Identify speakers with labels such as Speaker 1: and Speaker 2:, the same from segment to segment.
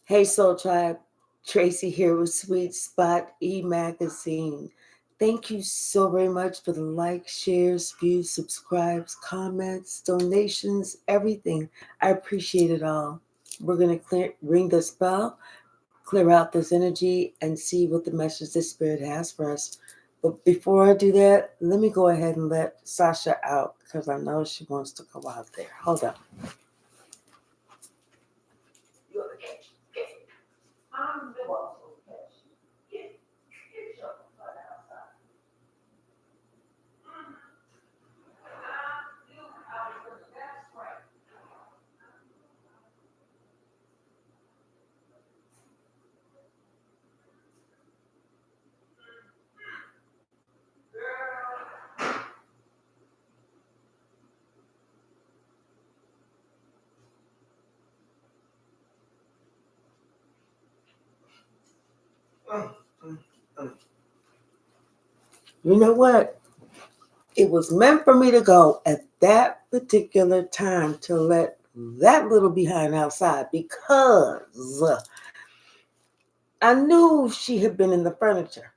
Speaker 1: Hey Soul Tribe, Tracy here with Sweet Spot E-Magazine. Thank you so very much for the likes, shares, views, subscribes, comments, donations, everything. I appreciate it all. We're going to ring this bell, clear out this energy, and see what the message the Spirit has for us. But before I do that, let me go ahead and let Sasha out because I know she wants to go out there. Hold on. You know what? It was meant for me to go at that particular time to let that little behind outside because I knew she had been in the furniture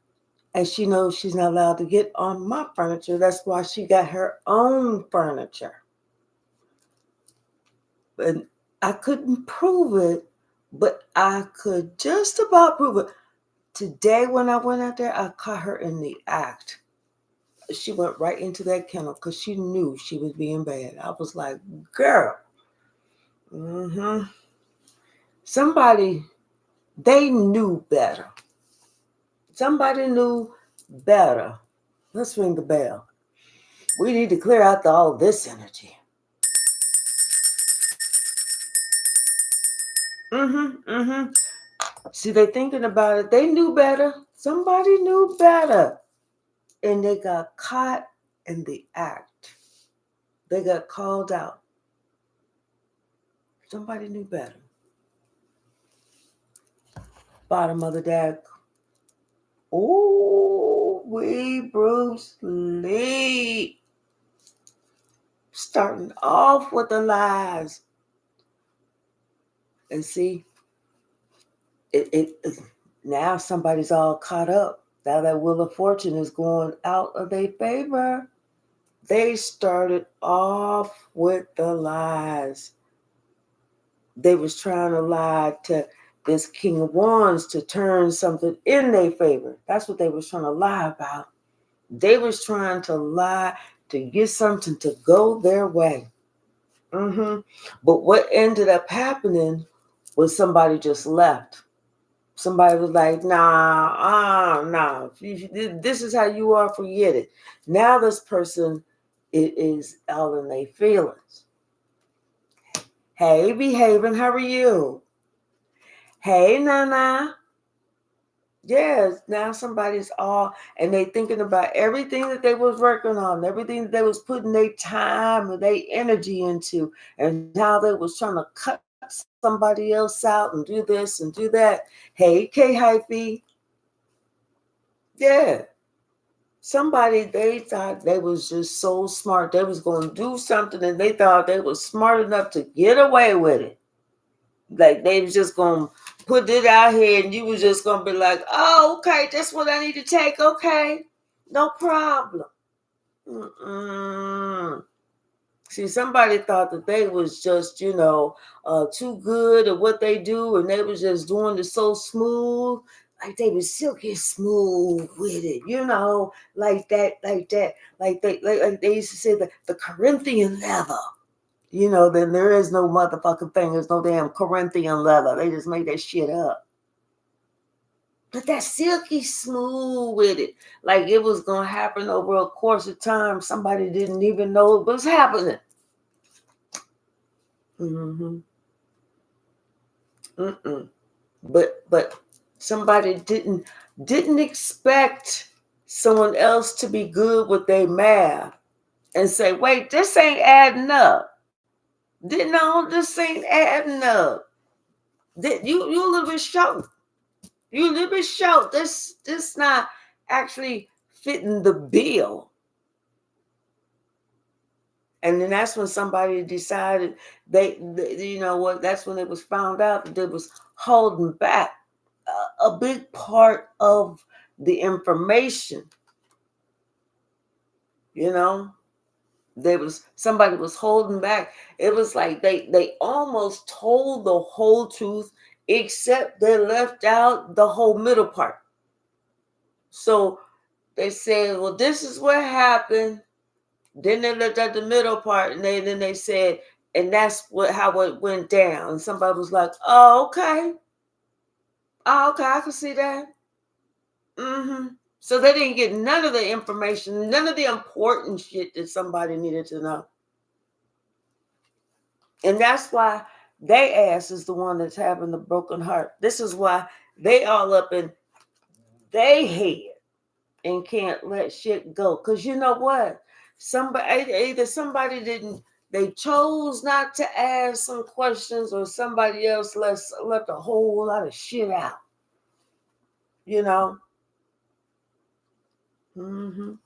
Speaker 1: and she knows she's not allowed to get on my furniture. That's why she got her own furniture. And I couldn't prove it, but I could just about prove it. Today, when I went out there, I caught her in the act. She went right into that kennel because she knew she was being bad. I was like, girl. Mm-hmm. Somebody, they knew better. Somebody knew better. Let's ring the bell. We need to clear out all this energy. Mm-hmm. See, they thinking about it. They knew better. Somebody knew better. And they got caught in the act. They got called out. Somebody knew better. Bottom of the deck. Ooh, we Bruce Lee. Starting off with the lies. And see, it now somebody's all caught up. Now that Wheel of Fortune is going out of their favor. They started off with the lies. They was trying to lie to this King of Wands to turn something in their favor. That's what they was trying to lie about. They was trying to lie to get something to go their way. But what ended up happening was somebody just left. Somebody was like, nah, this is how you are, forget it. Now this person is all in their feelings. Hey, behaving, how are you? Hey, Nana. Yes, now somebody's all, and they thinking about everything that they was working on, everything that they was putting their time and their energy into, and how they was trying to cut somebody else out and do this and do that. Hey, K Hyphy. Yeah. Somebody, they thought they was just so smart. They was going to do something and they thought they was smart enough to get away with it. Like they was just going to put it out here and you was just going to be like, oh, okay, that's what I need to take. Okay, no problem. Mm-mm. See, somebody thought that they was just, too good at what they do and they was just doing it so smooth. Like they was silky smooth with it, like that, like they used to say the Corinthian leather. Then there is no motherfucking thing. There's no damn Corinthian leather. They just made that shit up. But that silky smooth with it. Like it was going to happen over a course of time. Somebody didn't even know it was happening. Mm-hmm. Mm-mm. But somebody didn't expect someone else to be good with their math and say, wait, this ain't adding up. No, this ain't adding up. You a little bit short. You a little bit short. This not actually fitting the bill. And then that's when somebody decided you know what, that's when it was found out that they was holding back a big part of the information, you know. Somebody was holding back. It was like they almost told the whole truth, except they left out the whole middle part. So they said, well, this is what happened. Then they looked at the middle part, and then they said, and that's how it went down. And somebody was like, "Oh, okay, I can see that." So they didn't get none of the information, none of the important shit that somebody needed to know, and that's why they ass is the one that's having the broken heart. This is why they all up in they head and can't let shit go. Cause you know what? Somebody didn't, they chose not to ask some questions, or somebody else left a whole lot of shit out. You know? And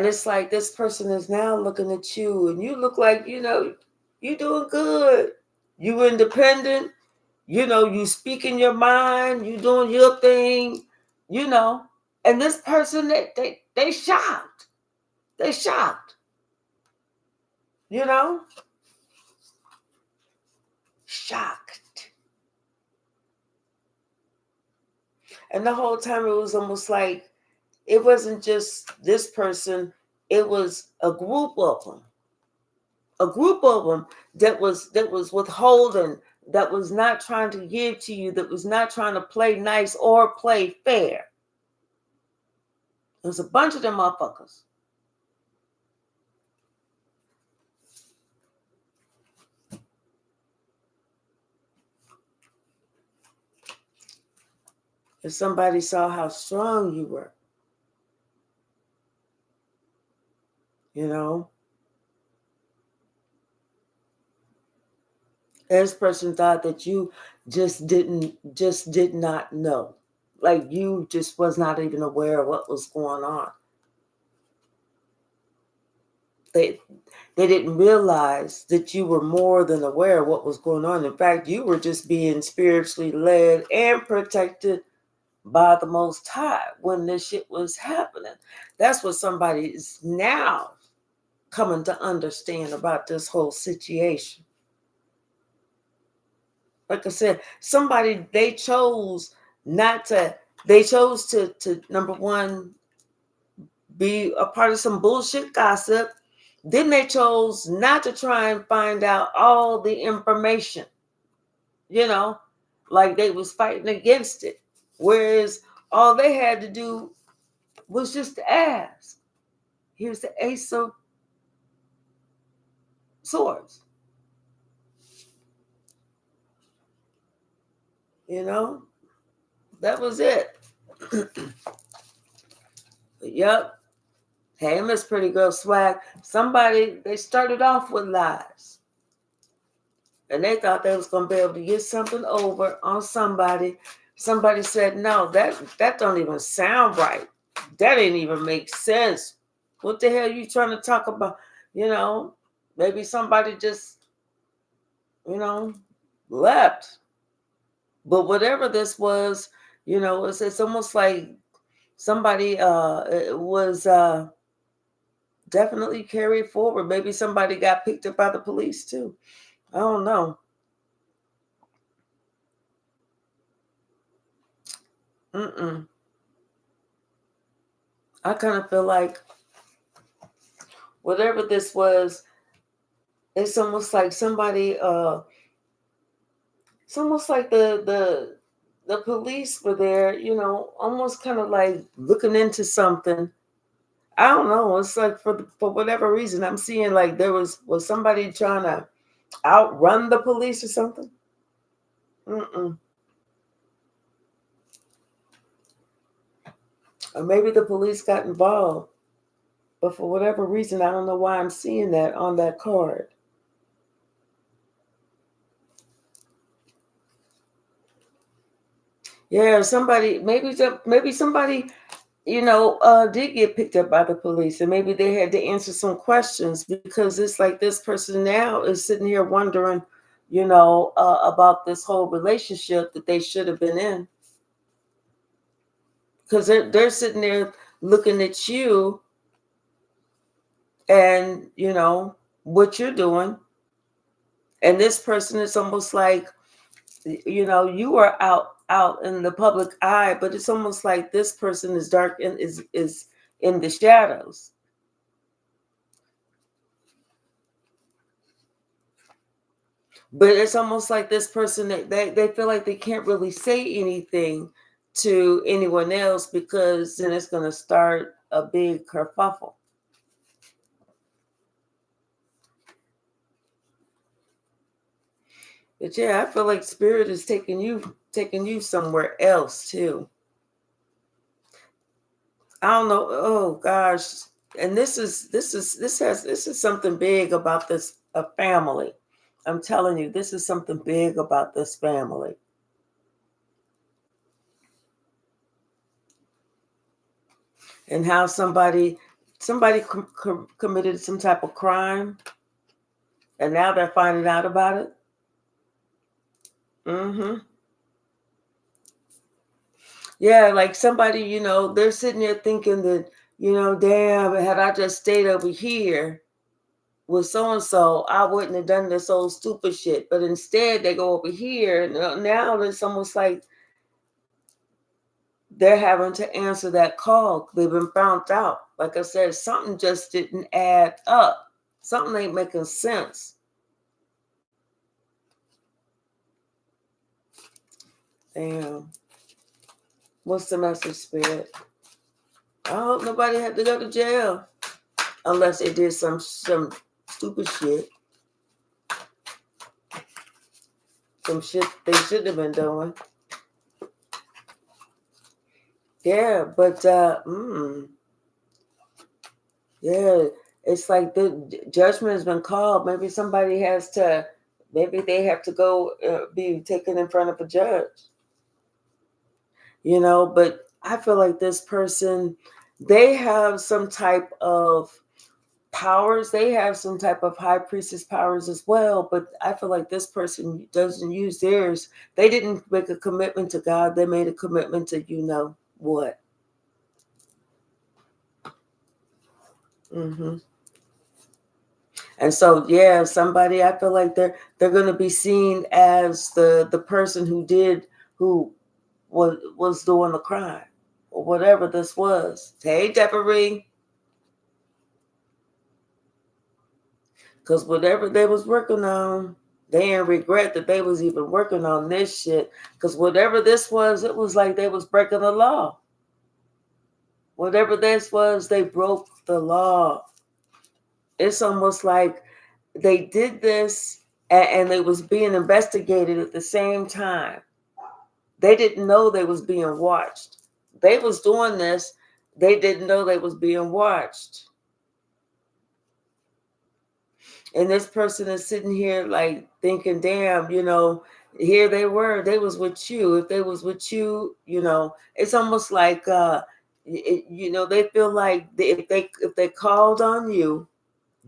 Speaker 1: it's like this person is now looking at you, and you look like, you doing good. You independent, you speaking your mind, you doing your thing, And this person, they shocked. They shocked. Shocked. And the whole time it was almost like it wasn't just this person, it was a group of them. A group of them that was withholding, that was not trying to give to you, that was not trying to play nice or play fair. There's a bunch of them motherfuckers. If somebody saw how strong you were, this person thought that you just did not know. Like you just was not even aware of what was going on. They didn't realize that you were more than aware of what was going on. In fact, you were just being spiritually led and protected by the Most High when this shit was happening. That's what somebody is now coming to understand about this whole situation. Like I said, they chose to number one, be a part of some bullshit gossip. Then they chose not to try and find out all the information, like they was fighting against it. Whereas all they had to do was just to ask. Here's the Ace of Swords. That was it. Yep. Hey, Miss Pretty Girl Swag. They started off with lies. And they thought they was going to be able to get something over on somebody. Somebody said, no, that don't even sound right. That didn't even make sense. What the hell are you trying to talk about? Maybe somebody just, left. But whatever this was, it's almost like somebody was definitely carried forward. Maybe somebody got picked up by the police too. I don't know. I kind of feel like whatever this was, it's almost like somebody. It's almost like the police were there, almost kind of like looking into something. I don't know. It's like for whatever reason, I'm seeing like there was somebody trying to outrun the police or something. Or maybe the police got involved, but for whatever reason, I don't know why I'm seeing that on that card. Yeah, maybe somebody did get picked up by the police, and maybe they had to answer some questions, because it's like this person now is sitting here wondering, about this whole relationship that they should have been in, because they're sitting there looking at you and what you're doing, and this person is almost like, you are out in the public eye, but it's almost like this person is dark and is in the shadows. But it's almost like this person, they feel like they can't really say anything to anyone else, because then it's going to start a big kerfuffle. But yeah, I feel like spirit is taking you somewhere else too. I don't know. Oh gosh. And this is something big about this family. I'm telling you, this is something big about this family. And how somebody committed some type of crime, and now they're finding out about it. Mm-hmm. Yeah, like somebody, they're sitting there thinking that, damn, had I just stayed over here with so and so, I wouldn't have done this old stupid shit. But instead, they go over here, and now it's almost like they're having to answer that call. They've been found out. Like I said, something just didn't add up. Something ain't making sense. Damn. What's the message, Spirit? I hope nobody had to go to jail unless they did some stupid shit. Some shit they shouldn't have been doing. Yeah, but yeah, it's like the judgment has been called. Maybe they have to go be taken in front of a judge. But I feel like this person, they have some type of powers. They have some type of high priestess powers as well. But I feel like this person doesn't use theirs. They didn't make a commitment to God. They made a commitment to what. Mm-hmm. And so, yeah, somebody, I feel like they're going to be seen as the person who was doing the crime, or whatever this was. Hey, Deborah, because whatever they was working on, they didn't regret that they was even working on this shit. Because whatever this was, it was like they was breaking the law. Whatever this was, they broke the law. It's almost like they did this and they was being investigated at the same time. They didn't know they was being watched. They was doing this. They didn't know they was being watched. And this person is sitting here like thinking, damn, here they was with you. If they was with you, it's almost like, they feel like if they called on you,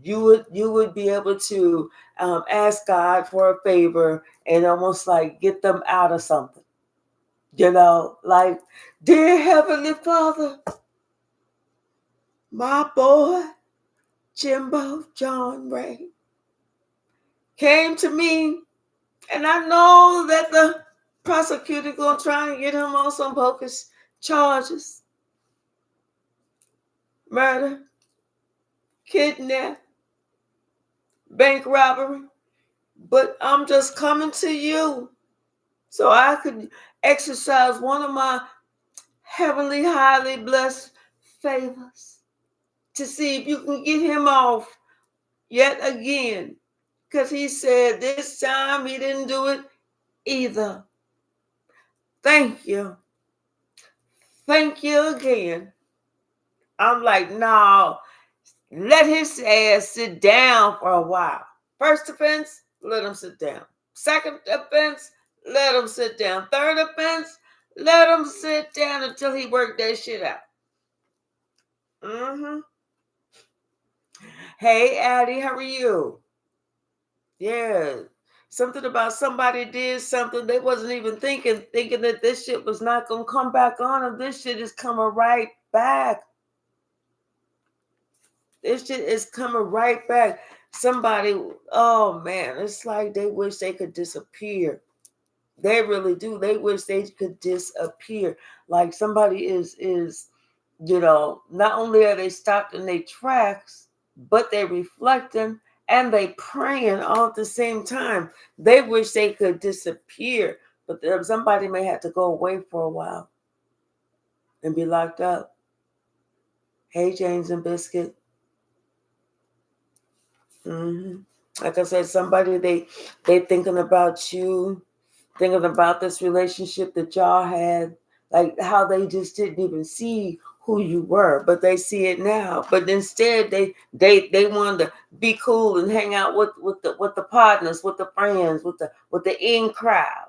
Speaker 1: you would be able to ask God for a favor and almost like get them out of something. Like, dear Heavenly Father, my boy, Jimbo John Ray, came to me, and I know that the prosecutor going to try and get him on some bogus charges. Murder, kidnap, bank robbery. But I'm just coming to you so I could exercise one of my heavenly, highly blessed favors to see if you can get him off yet again. Because he said this time he didn't do it either. Thank you. Thank you again. I'm like, no, let his ass sit down for a while. First offense, let him sit down. Second offense, let him sit down. Third offense, let him sit down until he worked that shit out. Mm-hmm. Hey, Addie, how are you? Yeah. Something about somebody did something they wasn't even thinking that this shit was not gonna come back on them. This shit is coming right back. This shit is coming right back. Somebody, oh man, it's like they wish they could disappear. They really do. They wish they could disappear. Like somebody is, not only are they stopped in their tracks, but they reflecting and they praying all at the same time. They wish they could disappear, but somebody may have to go away for a while and be locked up. Hey, James and Biscuit. hmm Like I said, somebody they thinking about you, thinking about this relationship that y'all had, like how they just didn't even see who you were, but they see it now. But instead, they wanted to be cool and hang out with the partners, with the friends, with the in crowd,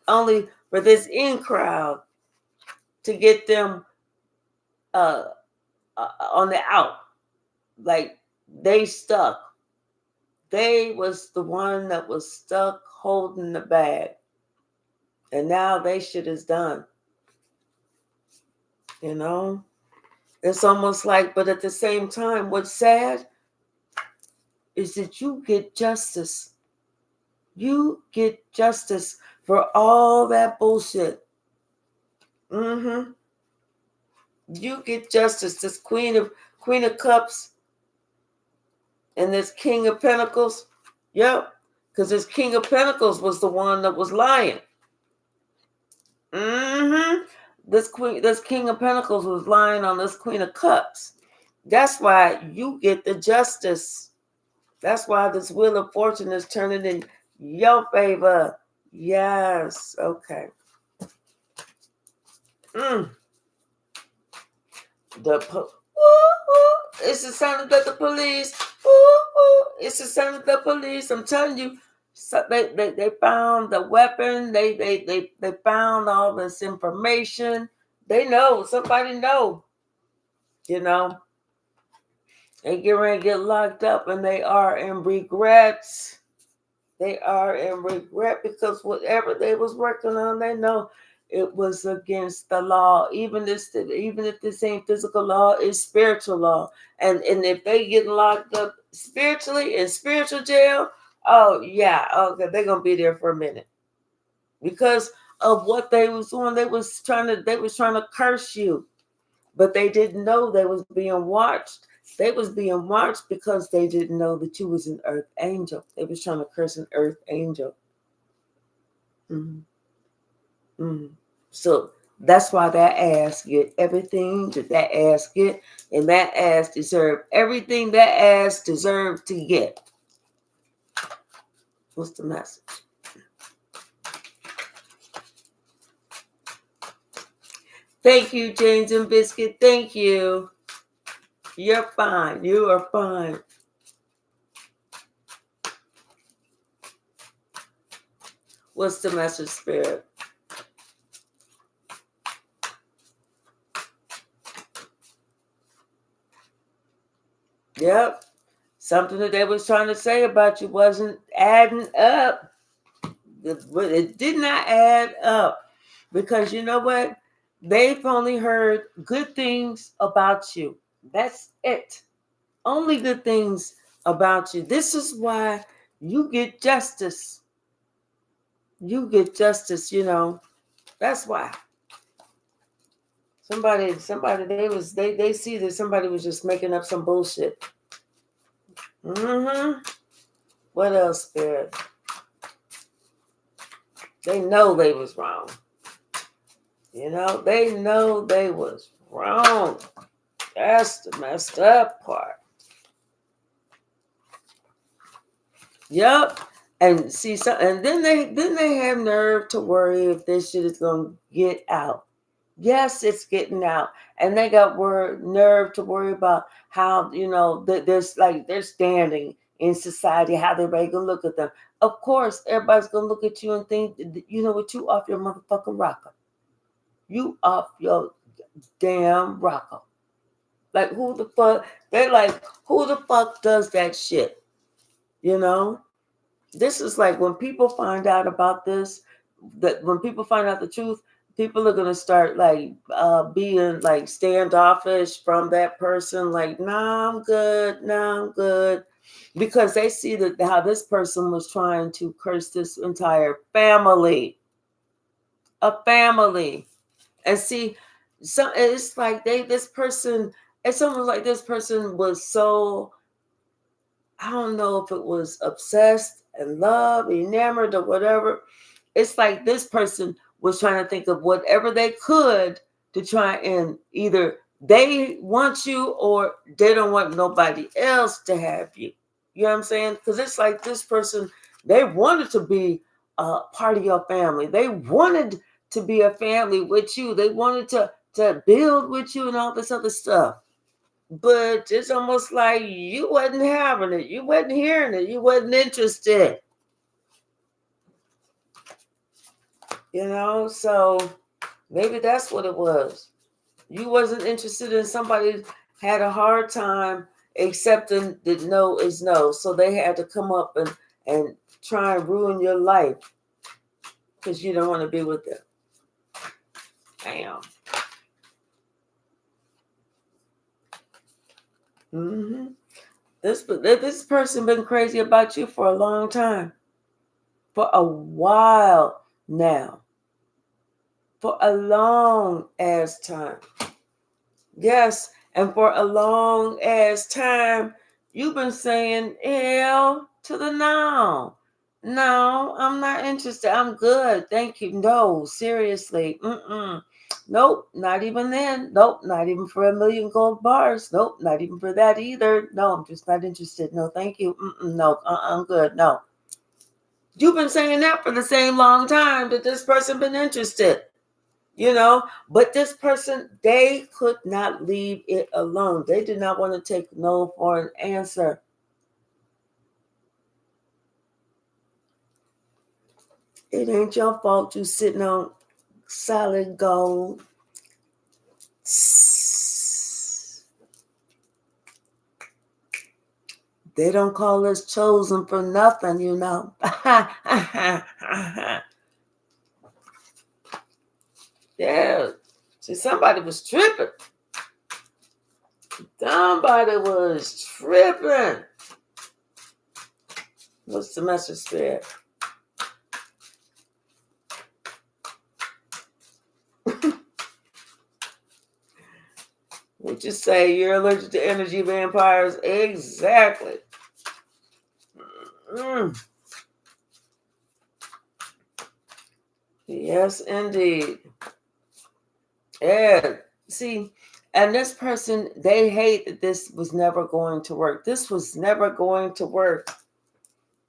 Speaker 1: only for this in crowd to get them uh, on the out, like they stuck. They was the one that was stuck holding the bag, and now they shit is done. You know, it's almost like, but at the same time, what's sad is that you get justice. You get justice for all that bullshit. Mm-hmm. You get justice. This Queen of Cups and this King of Pentacles. Yep. Because this King of Pentacles was the one that was lying. Mm-hmm. This King of Pentacles was lying on this Queen of Cups. That's why you get the justice. That's why this Wheel of Fortune is turning in your favor. Yes. Okay. Mm. It's the sound of the police. It's the sound of the police. I'm telling you, so they found the weapon. They found all this information. They know. Somebody know. You know. They get ready to get locked up, and they are in regrets. They are in regret because whatever they was working on, they know it was against the law. Even if this ain't physical law, it's spiritual law. And if they get locked up spiritually in spiritual jail, oh yeah, okay, they're gonna be there for a minute because of what they was doing. They was trying to curse you, but they didn't know they was being watched. They was being watched because they didn't know that you was an earth angel. They was trying to curse an earth angel. Mm-hmm. Mm-hmm. So that's why that ass get everything that ass get, and that ass deserve everything that ass deserved to get. What's the message? Thank you, James and Biscuit. Thank you. You're fine. You are fine. What's the message, Spirit? Yep. Something that they was trying to say about you wasn't adding up. It did not add up because you know what? They've only heard good things about you. That's it. Only good things about you. This is why you get justice. You get justice, That's why. Somebody they see that somebody was just making up some bullshit. Mm-hmm. What else, Spirit? They know they was wrong. They know they was wrong. That's the messed up part. Yep. And see, and then they have nerve to worry if this shit is gonna get out. Yes, it's getting out, and they got nerve to worry about how there's like they're standing in society, how everybody gonna look at them. Of course, everybody's gonna look at you and think, you know what, you off your motherfucking rocker. You off your damn rocker. Like, who the fuck? They're like, who the fuck does that shit? You know? This is like when people find out about this, that when people find out the truth, people are gonna start like being like standoffish from that person, like, nah, I'm good, nah, I'm good. Because they see that how this person was trying to curse this entire family. A family. And see, so it's like this person, it's almost like this person was so, I don't know if it was obsessed and love, enamored or whatever. It's like this person was trying to think of whatever they could to try and either they want you or they don't want nobody else to have you. You know what I'm saying? Because it's like this person, they wanted to be a part of your family. They wanted to be a family with you. They wanted to build with you and all this other stuff. But it's almost like you wasn't having it. You wasn't hearing it. You wasn't interested. So maybe that's what it was. You wasn't interested in somebody had a hard time accepting that no is no. So they had to come up and try and ruin your life because you don't want to be with them. Damn. Mm-hmm. This person been crazy about you for a long time. For a while now. For a long ass time. Yes, and for a long ass time, you've been saying hell to the no. No, I'm not interested. I'm good. Thank you. No, seriously. Nope, not even then. Nope, not even for a million gold bars. Nope, not even for that either. No, I'm just not interested. No, thank you. No, I'm good. No. You've been saying that for the same long time that this person been interested. But this person, they could not leave it alone. They did not want to take no for an answer. It ain't your fault you sitting on solid gold. They don't call us chosen for nothing, Yeah. See, somebody was tripping. Somebody was tripping. What's the message there? Would you say you're allergic to energy vampires? Exactly. Yes, indeed. Yeah. See, and this person, they hate that this was never going to work. This was never going to work.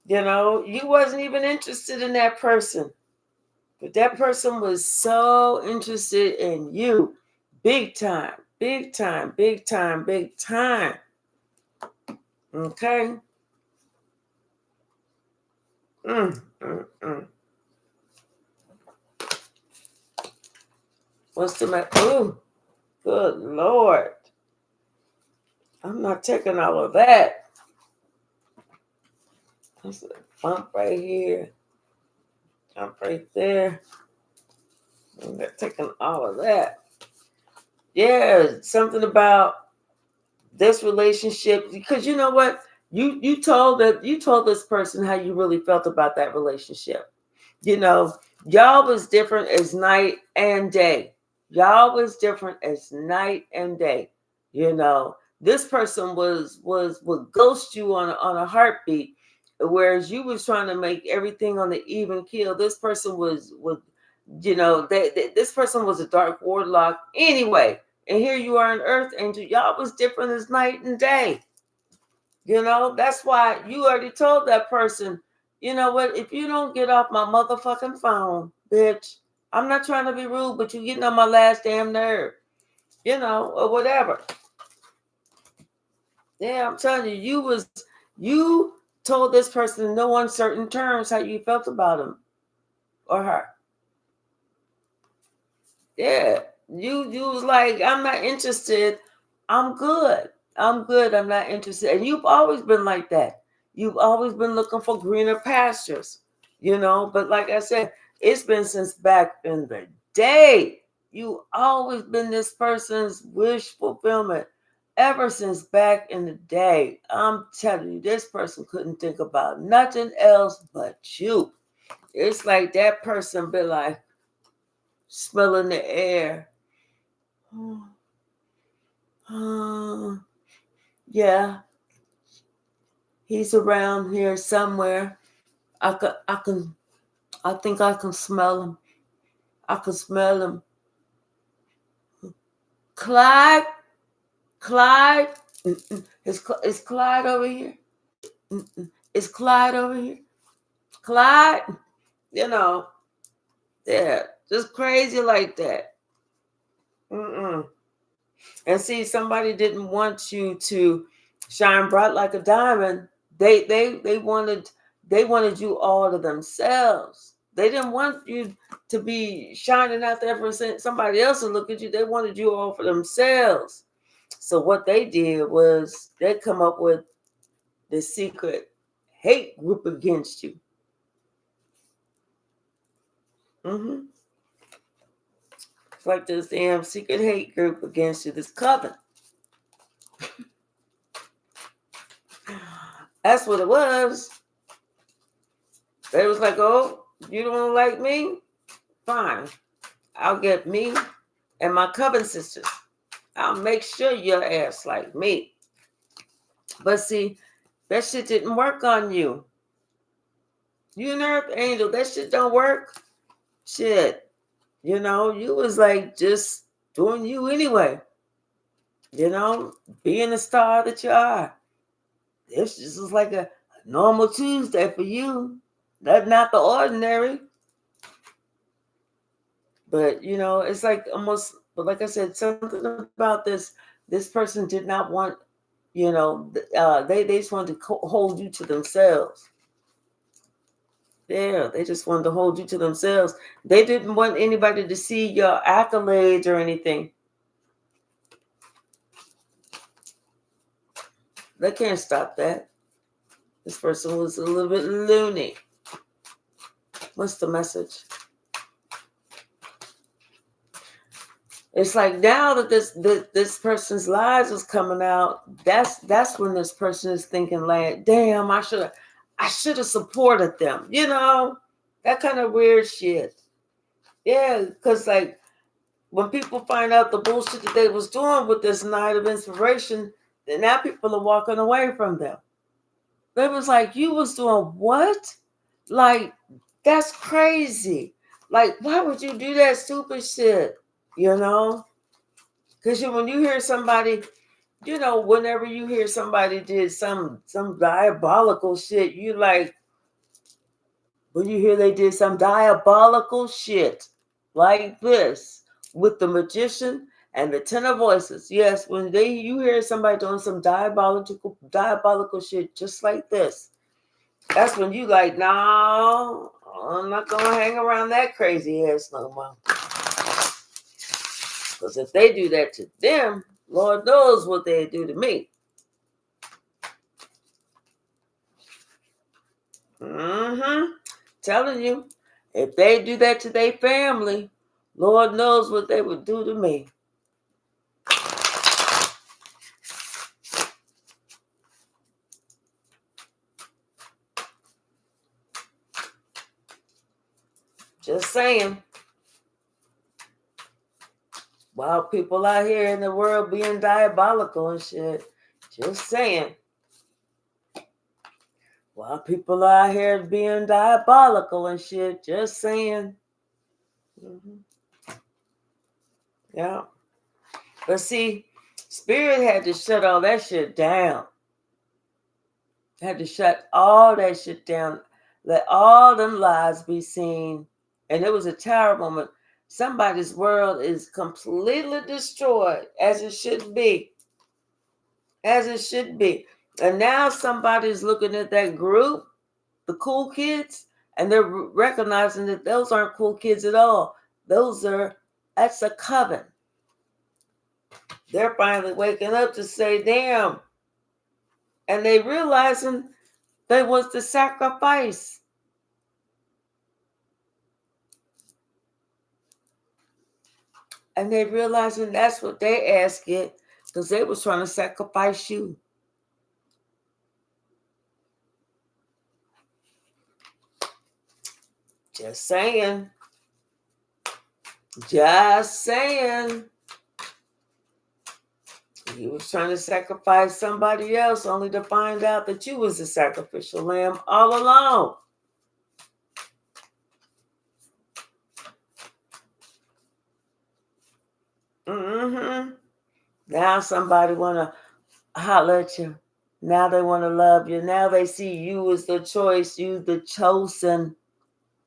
Speaker 1: You wasn't even interested in that person. But that person was so interested in you. Big time, big time, big time, big time. Okay? What's the matter? Oh, good Lord. I'm not taking all of that. That's a bump right here. Jump right there. I'm not taking all of that. Yeah, something about this relationship. Because you know what? You told this person how you really felt about that relationship. Y'all was different as night and day. Y'all was different as night and day. This person would ghost you on a heartbeat, whereas you was trying to make everything on the even keel. This person was this person was a dark warlock anyway, and here you are an earth angel. Y'all was different as night and day. That's why you already told that person, you know what, if you don't get off my motherfucking phone, bitch, I'm not trying to be rude, but you're getting on my last damn nerve, or whatever. Yeah, I'm telling you, you told this person in no uncertain terms how you felt about him or her. Yeah, you was like, I'm not interested, I'm good. I'm good. I'm not interested. And you've always been like that. You've always been looking for greener pastures, But like I said, it's been since back in the day. You always been this person's wish fulfillment ever since back in the day. I'm telling you, this person couldn't think about nothing else but you. It's like that person be like smelling the air. Yeah, he's around here somewhere. I think I can smell him. I can smell him. Clyde, Clyde, is Clyde over here? Is Clyde over here? Clyde, you know, yeah, just crazy like that. Mm-mm. And see, somebody didn't want you to shine bright like a diamond. They wanted you all to themselves. They didn't want you to be shining out there for somebody else to look at you. They wanted you all for themselves. So what they did was they come up with this secret hate group against you. Mm-hmm. It's like this damn secret hate group against you. This coven. That's what it was. They was like, oh, you don't like me? Fine. I'll get me and my coven sisters. I'll make sure your ass like me. But see, that shit didn't work on you. You an earth angel. That shit don't work. Shit. You was like just doing you anyway. Being the star that you are. This just was like a normal Tuesday for you. That's not the ordinary. But it's like almost. But like I said, something about this person did not want. They just wanted to hold you to themselves. Yeah, they just wanted to hold you to themselves. They didn't want anybody to see your accolades or anything. They can't stop that. This person was a little bit loony. What's the message? It's like now that this person's lies is coming out, that's when this person is thinking like, damn, I should have supported them. That kind of weird shit. Yeah, because like when people find out the bullshit that they was doing with this night of inspiration, then now people are walking away from them. They was like, you was doing what? Like, that's crazy. Like, why would you do that stupid shit? Because when you hear somebody, whenever you hear somebody did some diabolical shit, you like, when you hear they did some diabolical shit like this with the magician and the tenor voices. Yes, when you hear somebody doing some diabolical shit just like this, that's when you like, no, I'm not gonna hang around that crazy ass no more. Because if they do that to them, Lord knows what they do to me. Telling you, if they do that to their family, Lord knows what they would do to me. Just saying. While people out here in the world being diabolical and shit. Just saying. While people out here being diabolical and shit. Just saying. Yeah. But see, Spirit had to shut all that shit down. Had to shut all that shit down. Let all them lies be seen. And it was a terrible moment. Somebody's world is completely destroyed, as it should be. As it should be. And now somebody's looking at that group, the cool kids, and they're recognizing that those aren't cool kids at all. That's a coven. They're finally waking up to say, damn. And they realizing they was the sacrifice. And they realizing that's what they asked it, because they was trying to sacrifice you. Just saying. Just saying. You was trying to sacrifice somebody else only to find out that you was the sacrificial lamb all along. Mm-hmm. Now somebody want to holler at you. Now they want to love you. Now they see you as the choice, you the chosen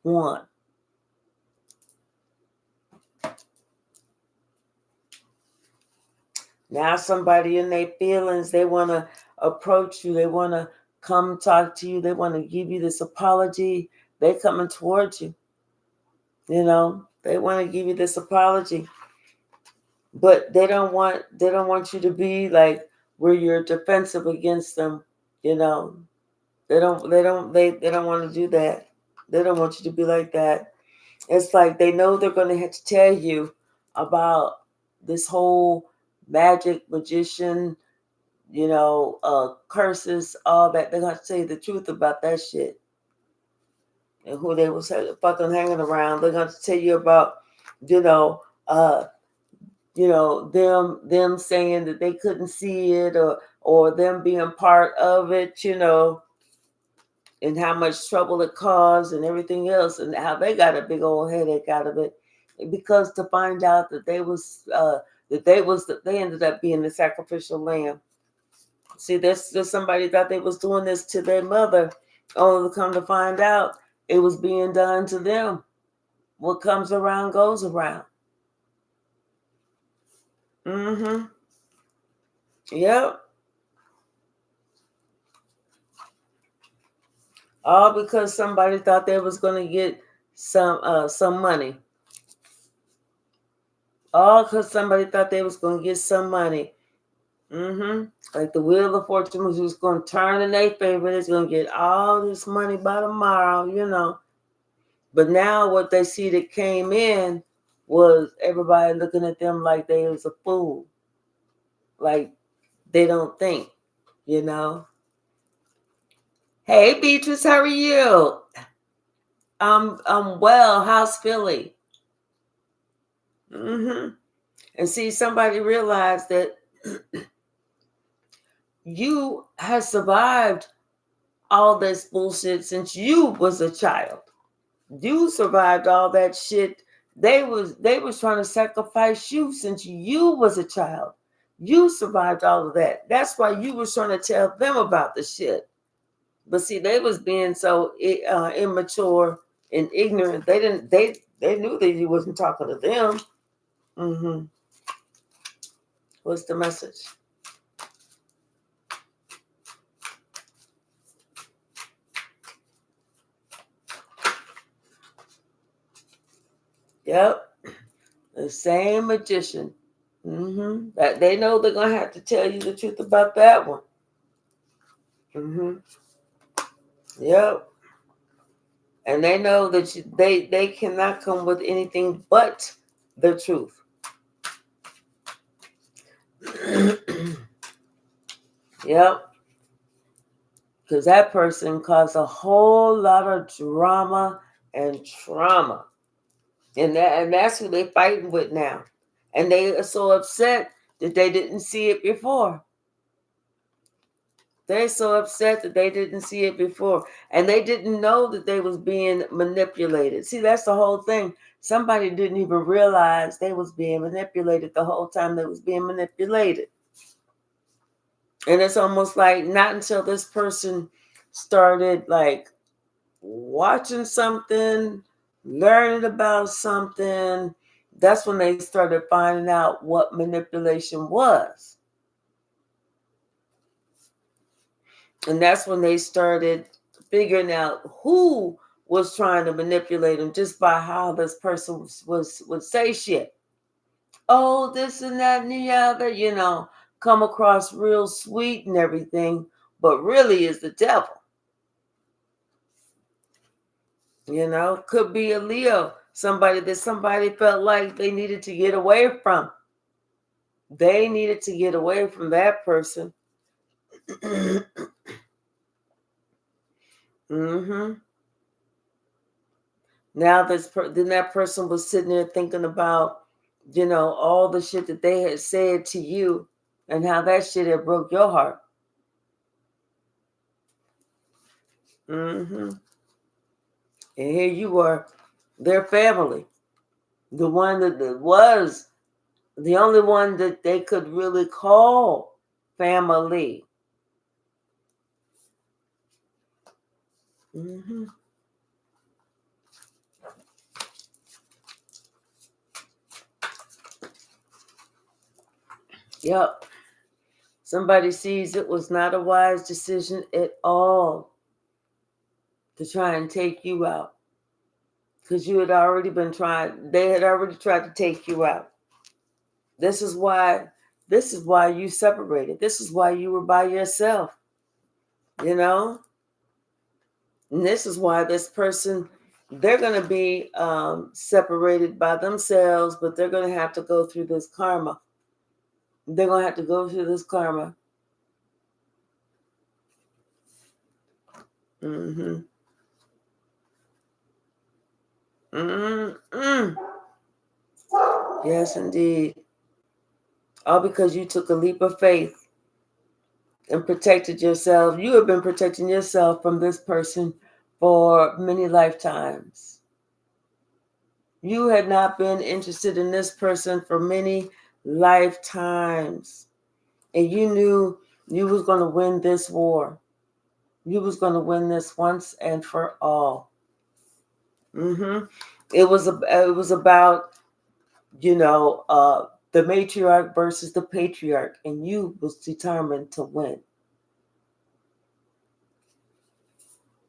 Speaker 1: one. Now somebody in their feelings, they want to approach you. They want to come talk to you. They want to give you this apology. They coming towards you. You know, they want to give you this apology. But they don't want you to be like where you're defensive against them, you know. They don't want to do that. They don't want you to be like that. It's like they know they're going to have to tell you about this whole magic magician, curses, all that. They're going to tell you the truth about that shit and who they was fucking hanging around. They're going to tell you about, you know, uh, them saying that they couldn't see it, or them being part of it, and how much trouble it caused and everything else, and how they got a big old headache out of it, because to find out that they ended up being the sacrificial lamb. See, there's somebody thought they was doing this to their mother, only to come to find out it was being done to them. What comes around goes around. Mm-hmm. Yep. All because somebody thought they was going to get some money. All because somebody thought they was going to get some money. Mm-hmm. Like the wheel of fortune was just going to turn in their favor. They're going to get all this money by tomorrow. But now what they see that came in was everybody looking at them like they was a fool. Like they don't think. Hey, Beatrice, how are you? I'm well. How's Philly? Mm-hmm. And see, somebody realized that you have survived all this bullshit since you was a child. You survived all that shit. They was trying to sacrifice you since you was a child. You survived all of that. That's why you was trying to tell them about the shit. But see, they was being so immature and ignorant. They knew that you wasn't talking to them. Mm-hmm. What's the message? Yep. The same magician. Mm-hmm. That they know they're gonna have to tell you the truth about that one. Mm-hmm. Yep. And they know that they cannot come with anything but the truth. Yep. Because that person caused a whole lot of drama and trauma. And that's who they're fighting with now. And they are so upset that they didn't see it before. They're so upset that they didn't see it before. And they didn't know that they was being manipulated. See, that's the whole thing. Somebody didn't even realize they was being manipulated the whole time they was being manipulated. And it's almost like not until this person started like watching something, learning about something, that's when they started finding out what manipulation was. And that's when they started figuring out who was trying to manipulate them just by how this person would say shit. oh, this and that and the other, come across real sweet and everything, but really is the devil. Could be a Leo, somebody that somebody felt like they needed to get away from. They needed to get away from that person. Mm-hmm. Now then that person was sitting there thinking about, all the shit that they had said to you and how that shit had broke your heart. Mm-hmm. And here you were, their family, the one that was the only one that they could really call family. Mm-hmm. Yep. Somebody sees it was not a wise decision at all to try and take you out. Because you had already been trying, they had already tried to take you out. This is why you separated. This is why you were by yourself. And this is why this person, they're going to be separated by themselves, but they're going to have to go through this karma. They're going to have to go through this karma. Mm-hmm. Mm-hmm. Yes, indeed. All because you took a leap of faith and protected yourself. You have been protecting yourself from this person for many lifetimes. You had not been interested in this person for many lifetimes. And you knew you was going to win this war. You was going to win this once and for all. Mm-hmm. It was about, the matriarch versus the patriarch, and you was determined to win.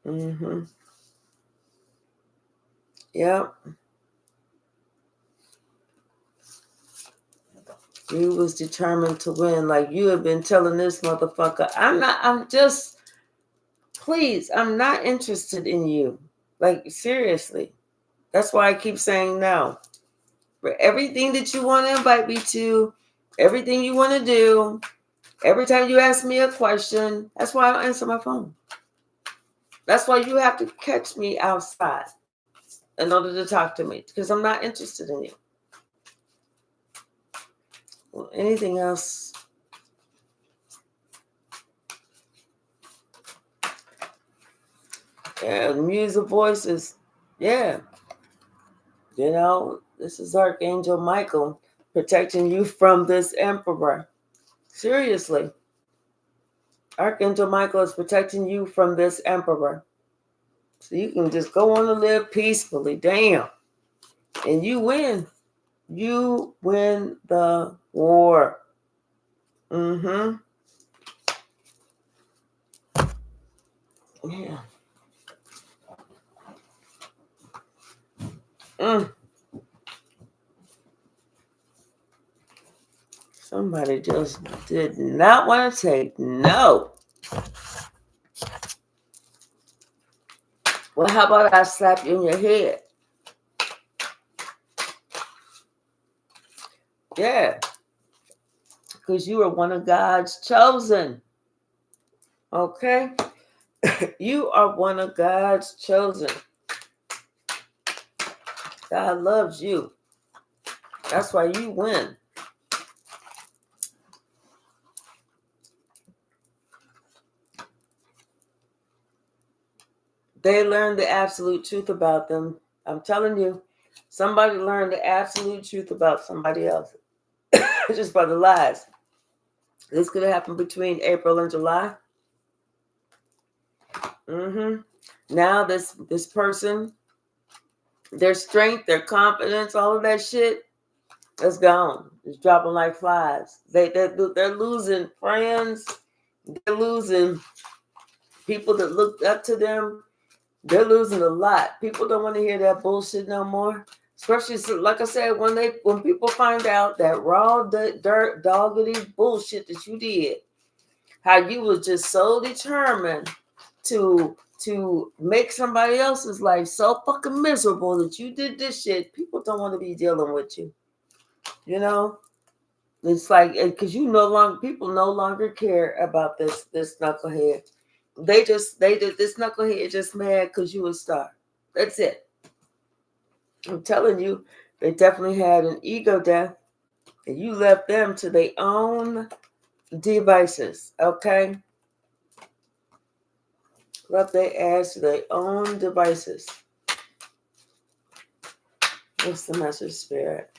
Speaker 1: Mm-hmm. Yep. You was determined to win. Like you have been telling this motherfucker, please, I'm not interested in you. Like, seriously. That's why I keep saying no. For everything that you want to invite me to, everything you want to do, every time you ask me a question, that's why I don't answer my phone. That's why you have to catch me outside in order to talk to me, because I'm not interested in you. Well, anything else? Yeah, the music voices. Yeah. This is Archangel Michael protecting you from this emperor. Seriously. Archangel Michael is protecting you from this emperor. So you can just go on and live peacefully. Damn. And you win. You win the war. Mm-hmm. Yeah. Somebody just did not want to take no. Well, how about I slap you in your head? Yeah. Because you are one of God's chosen. Okay? You are one of God's chosen. God loves you. That's why you win. They learned the absolute truth about them. I'm telling you, somebody learned the absolute truth about somebody else. Just by the lies. This could have happened between April and July. Mm-hmm. Now this person, their strength, their confidence, all of that shit is gone. It's dropping like flies. They're losing friends. They're losing people that looked up to them. They're losing a lot. People don't want to hear that bullshit no more. Especially, like I said, when people find out that raw dirt doggedy bullshit that you did, how you was just so determined to make somebody else's life so fucking miserable that you did this shit. People don't want to be dealing with you. You know, it's like because people no longer care about this knucklehead. They did this knucklehead just mad because you a star. That's it. I'm telling you, they definitely had an ego death, and you left them to their own devices. Okay, left their ass to their own devices. What's the message, Spirit?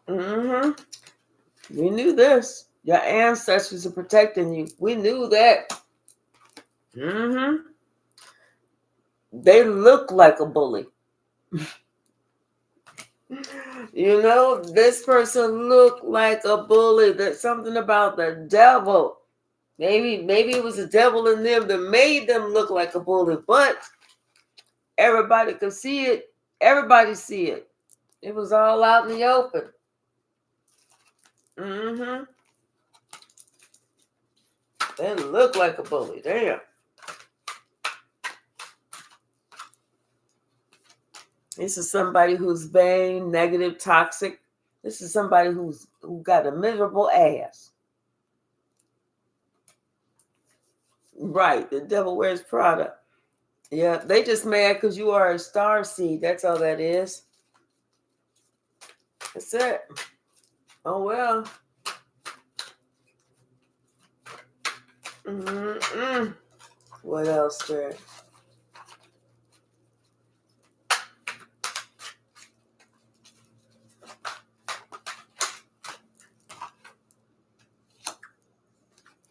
Speaker 1: Mm-hmm. We knew this. Your ancestors are protecting you. We knew that. Mm-hmm. They look like a bully. You know, this person looked like a bully. There's something about the devil. Maybe it was the devil in them that made them look like a bully, but everybody could see it. Everybody see it. It was all out in the open. Mm-hmm. They look like a bully. Damn. This is somebody who's vain, negative, toxic. This is somebody who got a miserable ass. Right. The devil wears Prada. Yeah, they just mad because you are a star seed. That's all that is. That's it. Oh, well. Mm-mm. What else, Spirit?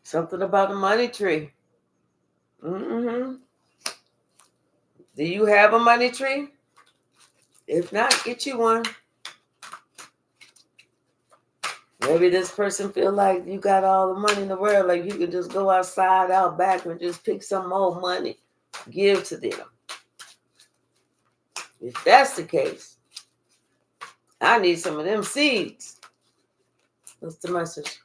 Speaker 1: Something about a money tree. Mm-hmm. Do you have a money tree? If not, get you one. Maybe this person feel like you got all the money in the world, like you can just go outside, out back, and just pick some more money, give to them. If that's the case, I need some of them seeds. What's the message?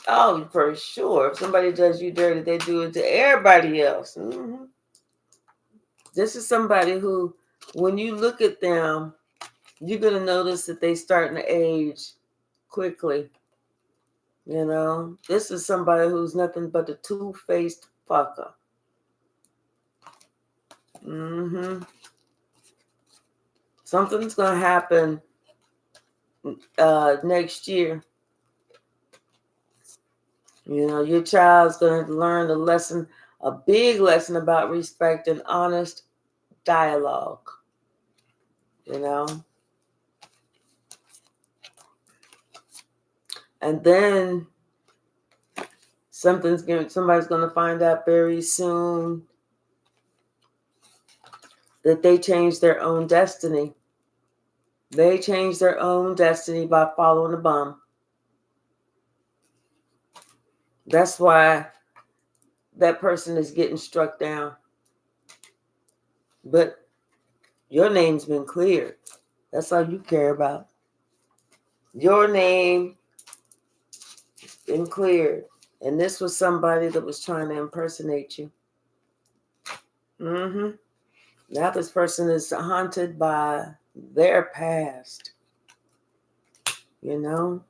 Speaker 1: Oh, for sure. If somebody does you dirty, they do it to everybody else. Mm-hmm. This is somebody who, when you look at them, you're going to notice that they starting to age quickly. You know, this is somebody who's nothing but a two-faced fucker. Mm-hmm. Something's going to happen next year. You know, your child's going to learn a big lesson about respect and honest dialogue. You know? And then somebody's going to find out very soon that they changed their own destiny. They changed their own destiny by following a bum. That's why that person is getting struck down. But your name's been cleared. That's all you care about. Your name has been cleared. And this was somebody that was trying to impersonate you. Mm-hmm. Now this person is haunted by their past. You know?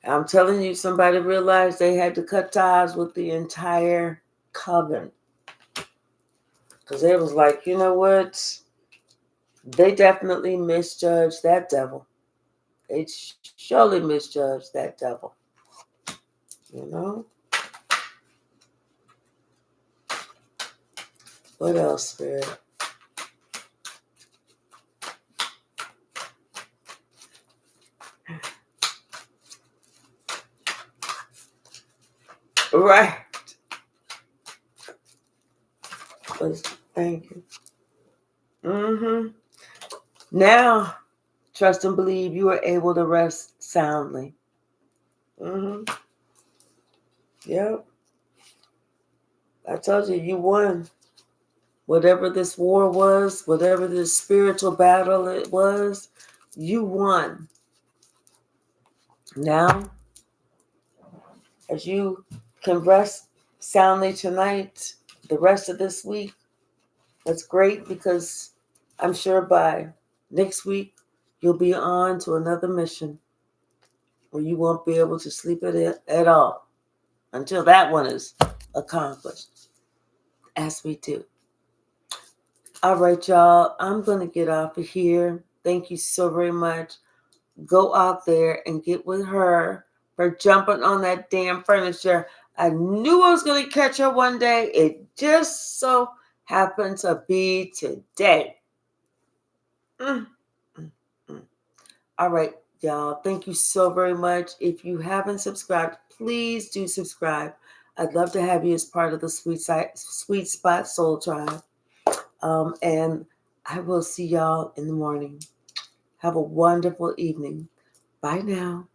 Speaker 1: I'm telling you, somebody realized they had to cut ties with the entire coven. Because they was like, you know what? They definitely misjudged that devil. They surely misjudged that devil. You know? What else, Spirit? Right. Thank you. Mm-hmm. Now, trust and believe you are able to rest soundly. Mm-hmm. Yep. I told you, you won. Whatever this war was, whatever this spiritual battle it was, you won. Now, as you can rest soundly tonight, the rest of this week, that's great because I'm sure by next week you'll be on to another mission where you won't be able to sleep at all until that one is accomplished, as we do. All right, y'all, I'm going to get off of here. Thank you so very much. Go out there and get with her for jumping on that damn furniture. I knew I was going to catch her one day. It just so happened to be today. Mm, mm, mm. All right, y'all. Thank you so very much. If you haven't subscribed, please do subscribe. I'd love to have you as part of the Sweet Spot Soul Tribe. And I will see y'all in the morning. Have a wonderful evening. Bye now.